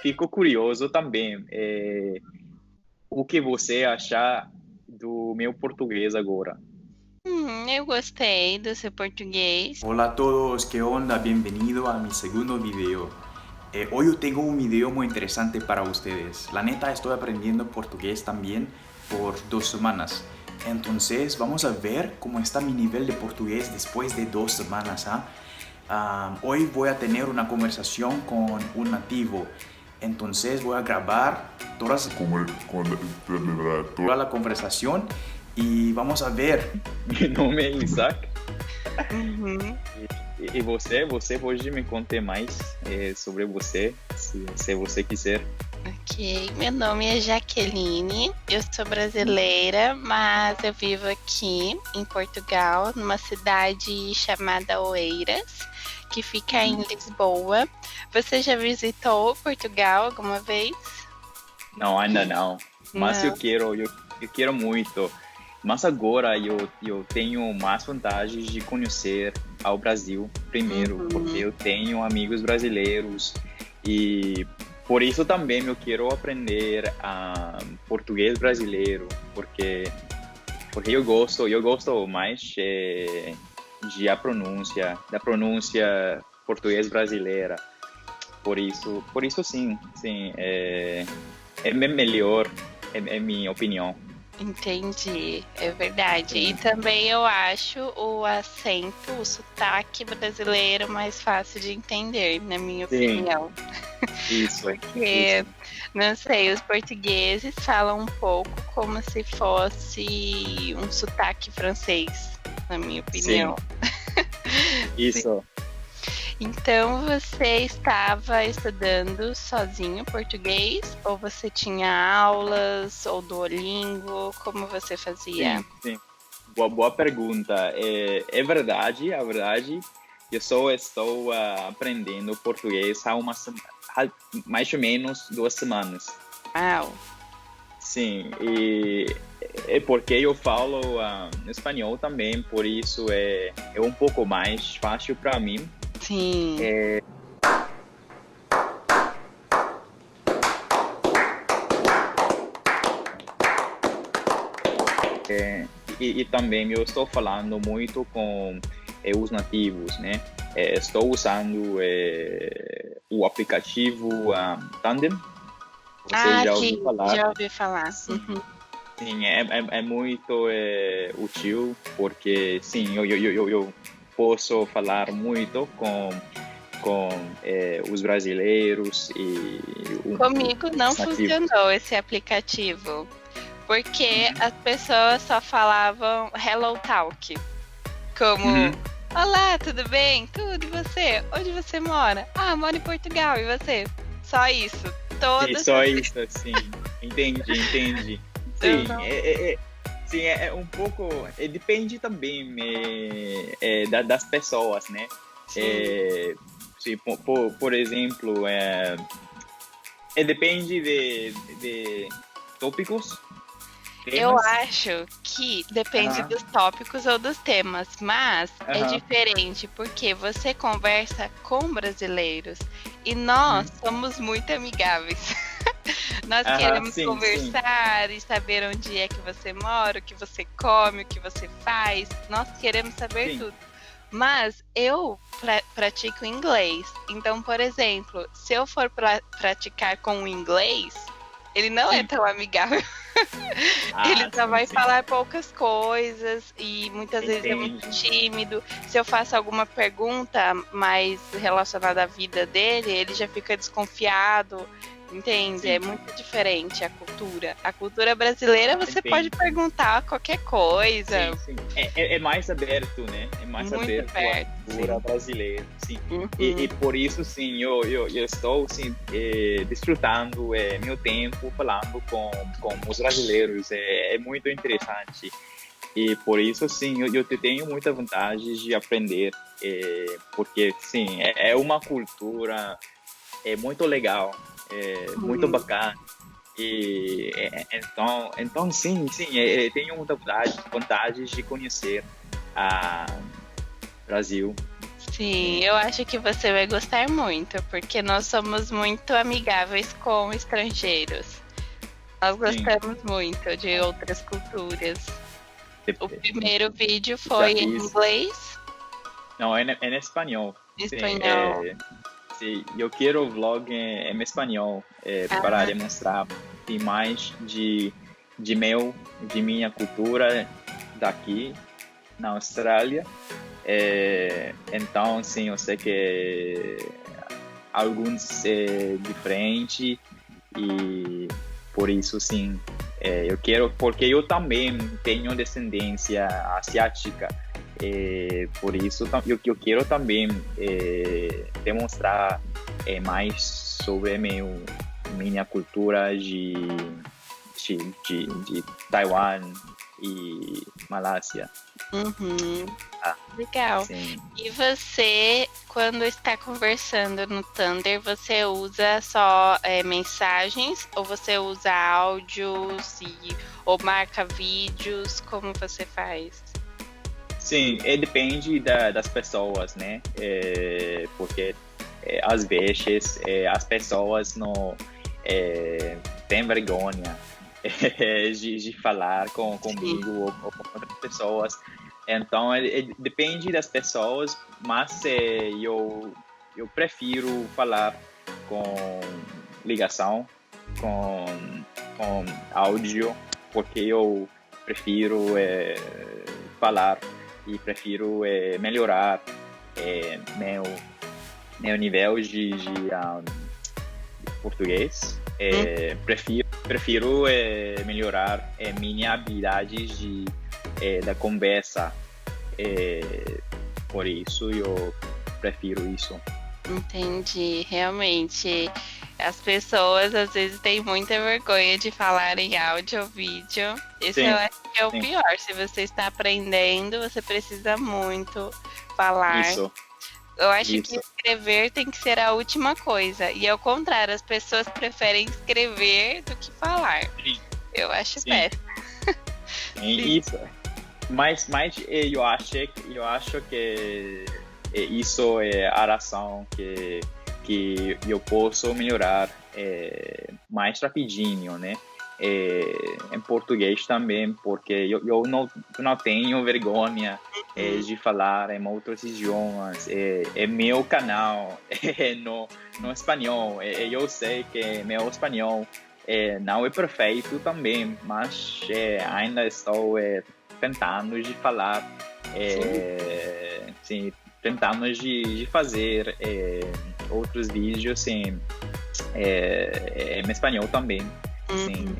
fico curioso também. O que você acha do meu português agora? Eu gostei do seu português. Hola a todos, ¿qué onda? Bienvenido a mi segundo video. Hoy yo tengo un video muy interesante para ustedes. La neta estoy aprendiendo portugués también por 2 semanas. Entonces vamos a ver cómo está mi nivel de portugués después de 2 semanas. Hoy voy a tener una conversación con un nativo. Entonces voy a grabar toda la conversación y vamos a ver. Meu nome é Isaac. Uhum. E você pode me contar mais sobre você, se você quiser. Ok, meu nome é Jaqueline, eu sou brasileira, mas eu vivo aqui em Portugal, numa cidade chamada Oeiras, que fica em Lisboa. Você já visitou Portugal alguma vez? Não, ainda não. Mas Não. eu quero muito. Mas agora eu tenho mais vantagens de conhecer ao Brasil primeiro, porque eu tenho amigos brasileiros e por isso também eu quero aprender português brasileiro, porque eu gosto mais da pronúncia português brasileira. Por isso sim, é melhor, é minha opinião. Entendi, é verdade. E também eu acho o acento, o sotaque brasileiro mais fácil de entender, na minha opinião. Isso. Porque, não sei, os portugueses falam um pouco como se fosse um sotaque francês, na minha opinião. Isso. Então, você estava estudando sozinho português? Ou você tinha aulas ou Duolingo? Como você fazia? Sim. Boa pergunta. É verdade, eu só estou aprendendo português há mais ou menos 2 semanas. Uau! Sim, e é porque eu falo espanhol também, por isso é um pouco mais fácil para mim. Sim. E também eu estou falando muito com os nativos, né? Estou usando o aplicativo Tandem. Você já ouviu falar? Já ouvi falar. Sim, é muito útil, porque sim, eu posso falar muito com os brasileiros e Comigo não funcionou esse aplicativo, porque as pessoas só falavam Hello Talk, como olá, tudo bem? Tudo, e você? Onde você mora? Moro em Portugal, e você? Só isso. Só isso, sim. Entendi. Sim, é um pouco. Depende também das pessoas, né? Sim, por exemplo, depende de tópicos. Temas. Eu acho que depende dos tópicos ou dos temas, mas é diferente porque você conversa com brasileiros e nós somos muito amigáveis. Nós queremos conversar e saber onde é que você mora, o que você come, o que você faz. Nós queremos saber tudo. Mas eu pratico inglês. Então, por exemplo, se eu for praticar com o inglês, ele não é tão amigável. Ele só vai falar poucas coisas e muitas vezes é muito tímido. Se eu faço alguma pergunta mais relacionada à vida dele, ele já fica desconfiado. Entende? É muito diferente a cultura. A cultura brasileira você pode perguntar qualquer coisa. Sim. É mais aberto, né? É mais muito aberto a cultura brasileira. Sim. E por isso, sim, eu estou desfrutando meu tempo falando com os brasileiros. É muito interessante. E por isso, sim, eu tenho muita vontade de aprender. Porque, sim, é uma cultura muito legal. Muito bacana e então sim, tenho muita vontade de conhecer a Brasil. Sim, eu acho que você vai gostar muito, porque nós somos muito amigáveis com estrangeiros. Nós Sim. gostamos muito de outras culturas. O primeiro vídeo Já foi em fiz. inglês, Não, em espanhol. em Sim, espanhol. sim, eu quero vlog em espanhol para demonstrar mais de minha cultura daqui na Austrália. Então, sim, eu sei que alguns é diferente e por isso, sim, eu quero, porque eu também tenho descendência asiática. Por isso eu quero também demonstrar mais sobre minha cultura de Taiwan e Malásia. Uhum. Legal. Sim. E você, quando está conversando no Thunder, você usa só mensagens ou você usa áudios ou marca vídeos? Como você faz? Sim, depende das pessoas, né? Porque às vezes as pessoas não têm vergonha de falar comigo ou com outras pessoas. Então, depende das pessoas, mas eu prefiro falar com ligação, com áudio, porque eu prefiro falar e prefiro melhorar meu nível de português. Prefiro melhorar minha habilidade da conversa. Por isso eu prefiro isso. Entendi, realmente. As pessoas às vezes têm muita vergonha de falar em áudio ou vídeo. Isso Sim, eu acho que é o sim. pior. Se você está aprendendo, você precisa muito falar. Isso. Eu acho que Isso. escrever tem que ser a última coisa. E ao contrário, as pessoas preferem escrever do que falar. Sim. Eu acho Sim. péssimo. Isso. Mas eu acho que isso é a razão que eu posso melhorar mais rapidinho, né? Em português também, porque eu não tenho vergonha de falar em outros idiomas. É meu canal no espanhol. Eu sei que meu espanhol não é perfeito também, mas ainda estou tentando de falar, sim, tentando de fazer outros vídeos em espanhol também. Sim,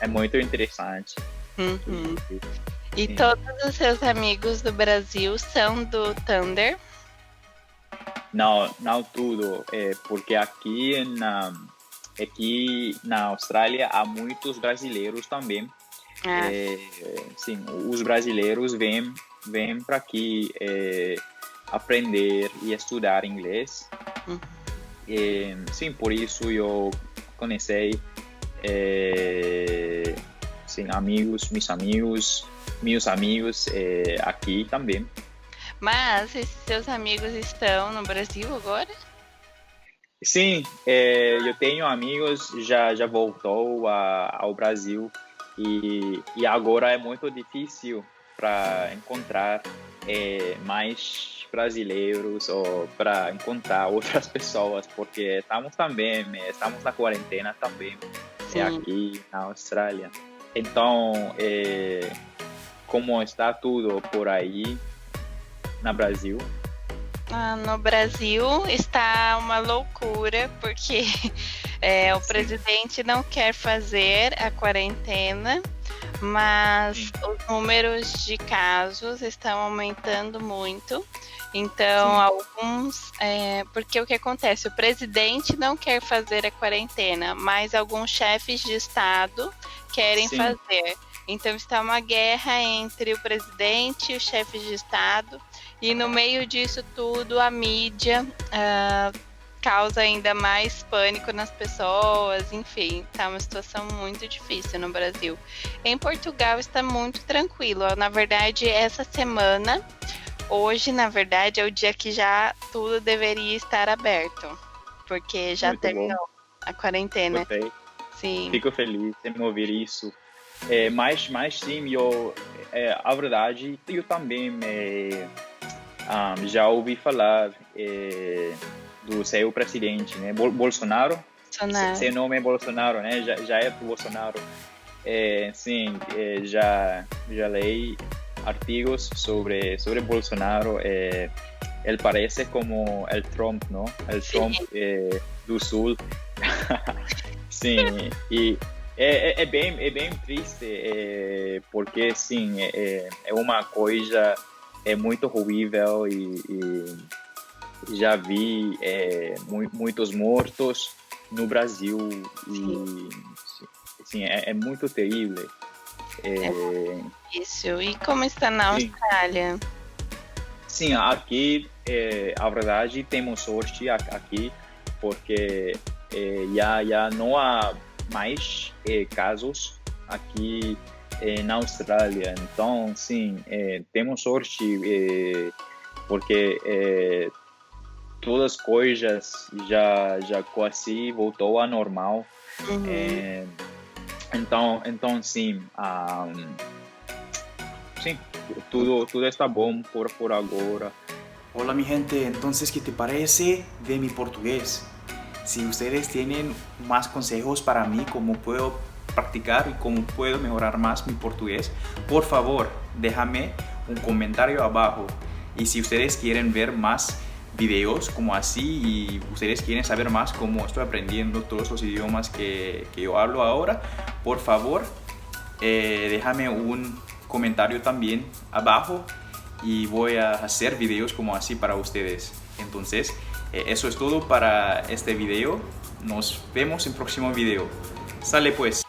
é muito interessante. Uhum. E todos os seus amigos do Brasil são do Thunder? Não tudo, porque aqui na Austrália há muitos brasileiros também. Sim, os brasileiros vêm para aqui aprender e estudar inglês. Sim, por isso eu conheci sim, meus amigos aqui também. Mas esses seus amigos estão no Brasil agora? Sim, eu tenho amigos já voltou ao Brasil e agora é muito difícil para encontrar mais brasileiros ou para encontrar outras pessoas, porque estamos na quarentena também aqui na Austrália. Então, como está tudo por aí no Brasil? No Brasil está uma loucura, porque o presidente não quer fazer a quarentena, mas os números de casos estão aumentando muito. Então, alguns... porque o que acontece? O presidente não quer fazer a quarentena, mas alguns chefes de Estado querem fazer. Então, está uma guerra entre o presidente e os chefes de Estado. E no meio disso tudo, a mídia causa ainda mais pânico nas pessoas. Enfim, tá uma situação muito difícil no Brasil. Em Portugal está muito tranquilo. Na verdade, essa semana hoje, na verdade, é o dia que já tudo deveria estar aberto, porque já Muito terminou bom. a quarentena. Gostei. Sim. Fico feliz em ouvir isso. Mas sim, a verdade, eu também já ouvi falar do seu presidente, né? Bolsonaro. Bolsonaro. Seu nome é Bolsonaro, né? Já é Bolsonaro. Sim, já leí artigos sobre Bolsonaro. Ele parece como o Trump, não? O Trump do Sul. Sim, e é bem triste, porque sim, é uma coisa muito horrível e já vi muitos mortos no Brasil e sim, é muito terrível. Isso. E como está na Austrália? Sim, aqui, a verdade, temos sorte aqui, porque já não há mais casos aqui na Austrália. Então, sim, temos sorte, porque todas as coisas já quase voltou ao normal. Uhum. Então sim, sim, tudo está bom por agora. Hola mi gente, entonces, ¿qué te parece de mi portugués? Si ustedes tienen más consejos para mí, cómo puedo practicar y cómo puedo mejorar más mi portugués, por favor, déjame un comentario abajo. Y si ustedes quieren ver más videos como así y ustedes quieren saber más cómo estoy aprendiendo todos los idiomas que yo hablo ahora, por favor, déjame un comentario también abajo y voy a hacer videos como así para ustedes. Entonces, eso es todo para este video. Nos vemos en el próximo video. Sale pues.